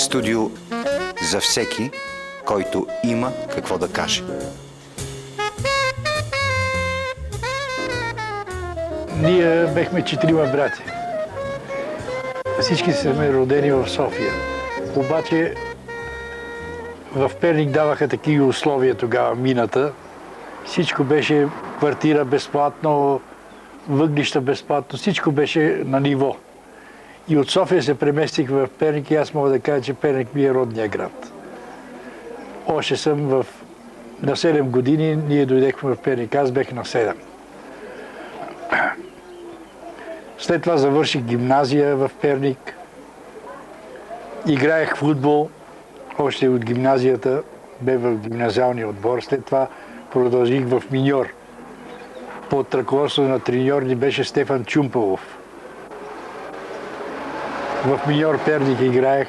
Студио за всеки, който има какво да каже. Ние бехме 4 брати. Всички сме родени в София. Обаче в Перник даваха такива условия тогава, мината. Всичко беше квартира безплатно, въглища безплатно, всичко беше на ниво. И от София се преместих в Перник и аз мога да кажа, че Перник ми е родния град. Още съм на 7 години, ние дойдехме в Перник, аз бех на 7. След това завърших гимназия в Перник. Играех футбол, още от гимназията, бе в гимназиалния отбор. След това продължих в миньор. Под ръководството на треньор ни беше Стефан Чумпалов. В миньор Перник играех.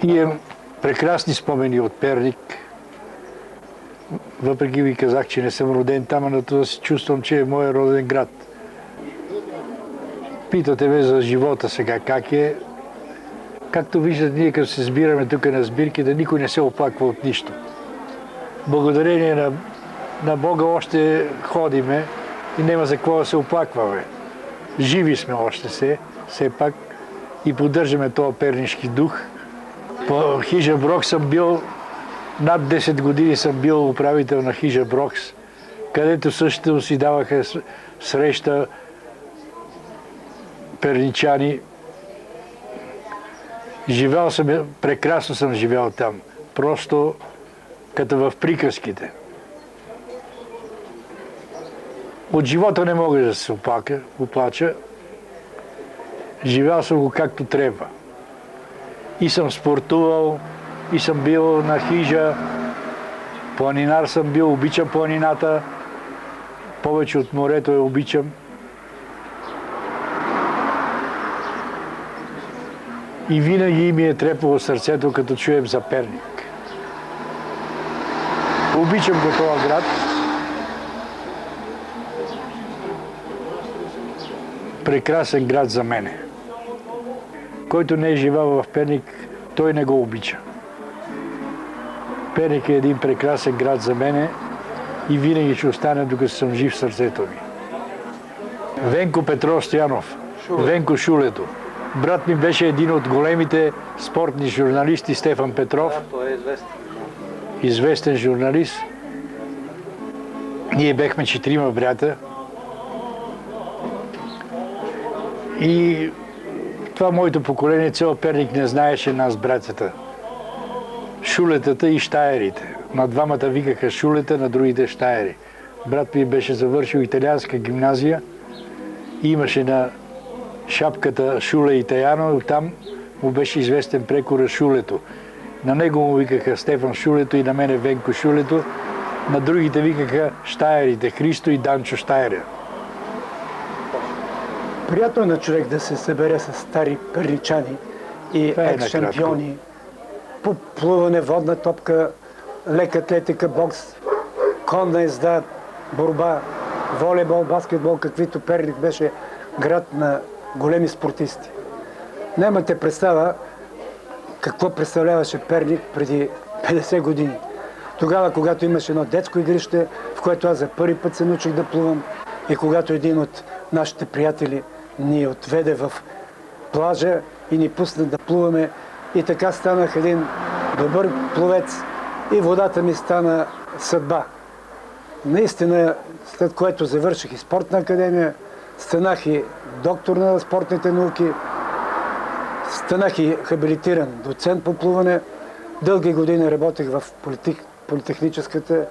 И имам прекрасни спомени от Перник. Въпреки ви казах, че не съм роден там, но това се чувствам, че е моят роден град. Питате ме за живота сега, как е. Както виждате, ние като се сбираме тук на сбирки, да никой не се оплаква от нищо. Благодарение на Бога още ходиме и няма за какво да се оплакваме. Живи сме още все пак и поддържаме този пернишки дух. По хижа Брокс съм бил, над 10 години съм бил управител на хижа Брокс, където също си даваха среща перничани. Живял съм, прекрасно съм живял там. Просто като в приказките. От живота не мога да се оплача. Живял съм го както трябва. И съм спортувал, и съм бил на хижа. Планинар съм бил, обичам планината. Повече от морето я обичам. И винаги ми е трепало сърцето, като чуем за Перник. Обичам го този град. Прекрасен град за мене. Който не е живял в Перник, той не го обича. Перник е един прекрасен град за мене и винаги ще остане, докато съм жив в сърцето ми. Венко Петров Стоянов, Венко Шулето. Брат ми беше един от големите спортни журналисти, Стефан Петров. Да, той е известен. Известен журналист. Ние бехме 4 брата. И това моето поколение, цял Перник не знаеше нас, братята. Шулетата и щаерите. На двамата викаха Шулета, на другите щаери. Брат ми беше завършил италианска гимназия и имаше на шапката Шуле Итаяно, там му беше известен прекора Шулето. На него му викаха Стефан Шулето и на мене Венко Шулето. На другите викаха щаерите Христо и Данчо Щаеря. Приятно е на човек да се събере с стари перничани и екс-шампиони по плуване, водна топка, лека атлетика, бокс, конна езда, борба, волейбол, баскетбол, каквито Перник беше град на големи спортисти. Нямате представа какво представляваше Перник преди 50 години. Тогава, когато имаше едно детско игрище, в което аз за първи път се научих да плувам и когато един от нашите приятели ни отведе в плажа и ни пусна да плуваме и така станах един добър пловец и водата ми стана съдба. Наистина, след което завърших и спортна академия, станах и доктор на спортните науки, станах и хабилитиран доцент по плуване. Дълги години работех в политехническата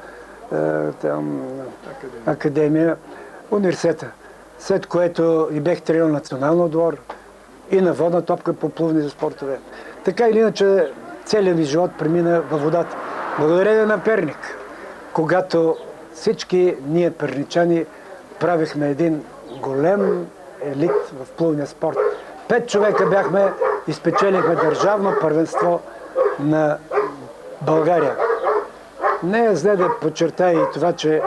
академия, университета. След което и бех тренирал националния отбор и на водна топка по плуване за спортове. Така или иначе, целият ми живот премина във водата. Благодарение на Перник, когато всички ние перничани правихме един голем елит в плувния спорт. 5 човека бяхме и спечелихме държавно първенство на България. Не е зле да подчертая и това, че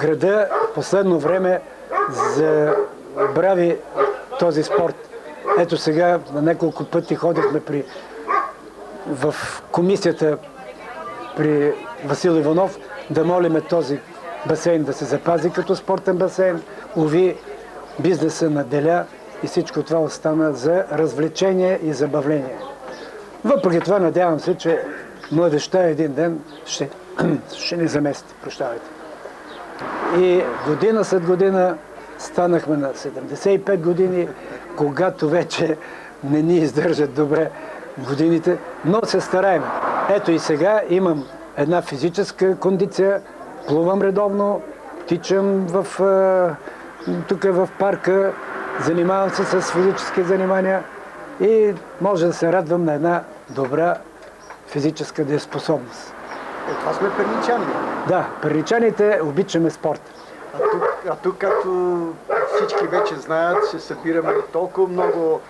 града в последно време брави този спорт. Ето сега на няколко пъти ходихме в комисията при Васил Иванов да молиме този басейн да се запази като спортен басейн. Уви, бизнеса наделя и всичко това остана за развлечение и забавление. Въпреки това надявам се, че младежта един ден ще ни замести. Прощавайте. И година след година станахме на 75 години, когато вече не ни издържат добре годините, но се стараем. Ето и сега имам една физическа кондиция, плувам редовно, тичам тук в парка, занимавам се с физически занимания и може да се радвам на една добра физическа дееспособност. Това сме перничани. Да, перничаните обичаме спорт. А тук, както всички вече знаят, се събираме толкова много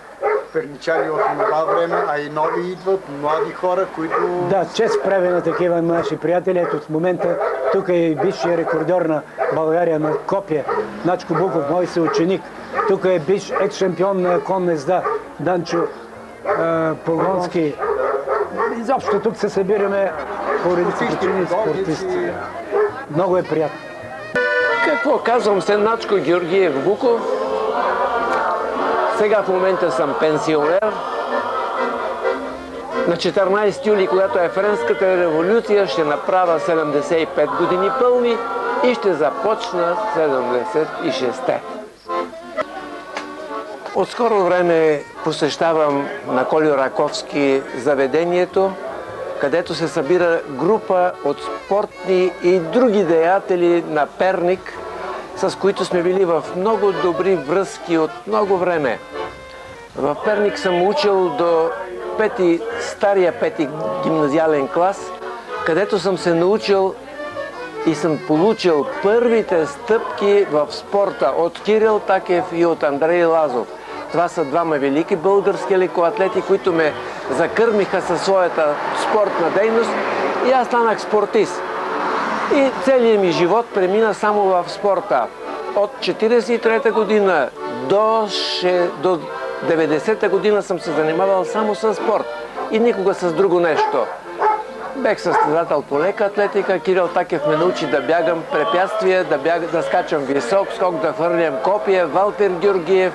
перничани от това време, а и нови идват, млади хора, които... Да, чест прави на такива наши приятели. Ето в момента тук е и бившия рекордьор на България на копие, Начко Буков, мой съученик. Тук е бивш екс-шампион на конна езда, Данчо Погонски. Изобщо тук се събираме поради причини спортисти. Много е приятно. Какво казвам се, Начко Георгиев Буков. Сега в момента съм пенсионер. На 14 юли, когато е Френската революция, ще направя 75 години пълни и ще започна 76-те. От скоро време посещавам на Кольо Раковски заведението, където се събира група от спортни и други деятели на Перник, с които сме били в много добри връзки от много време. В Перник съм учил до стария пети гимназиален клас, където съм се научил и съм получил първите стъпки в спорта от Кирил Такев и от Андрей Лазов. Това са двама велики български лекоатлети, които ме закърмиха със своята спортна дейност и аз станах спортист. И целият ми живот премина само в спорта. От 1943 година до 90-та година съм се занимавал само с спорт и никога с друго нещо. Бех състезател по лека атлетика, Кирил Такев ме научи да бягам препятствия, да скачам висок скок, да хвърлям копие, Валтер Георгиев,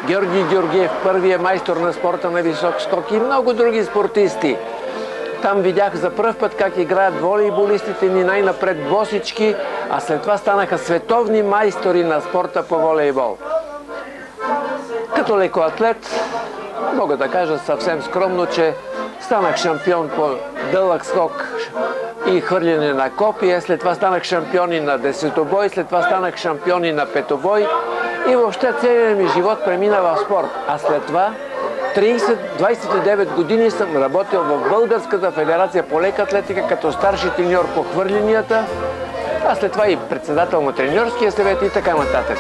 Георги Георгиев, първият майстор на спорта на висок скок и много други спортисти. Там видях за пръв път как играят волейболистите ни, най-напред босички, а след това станаха световни майстори на спорта по волейбол. Като лекоатлет мога да кажа съвсем скромно, че станах шампион по дълъг скок и хвърляне на копие, след това станах шампион и на десетобой, след това станах шампион и на петобой и въобще целият ми живот премина в спорт. А след това 29 години съм работил в Българската федерация по лека атлетика като старши треньор по хвърленията, а след това и председател на треньорския съвет и така нататък.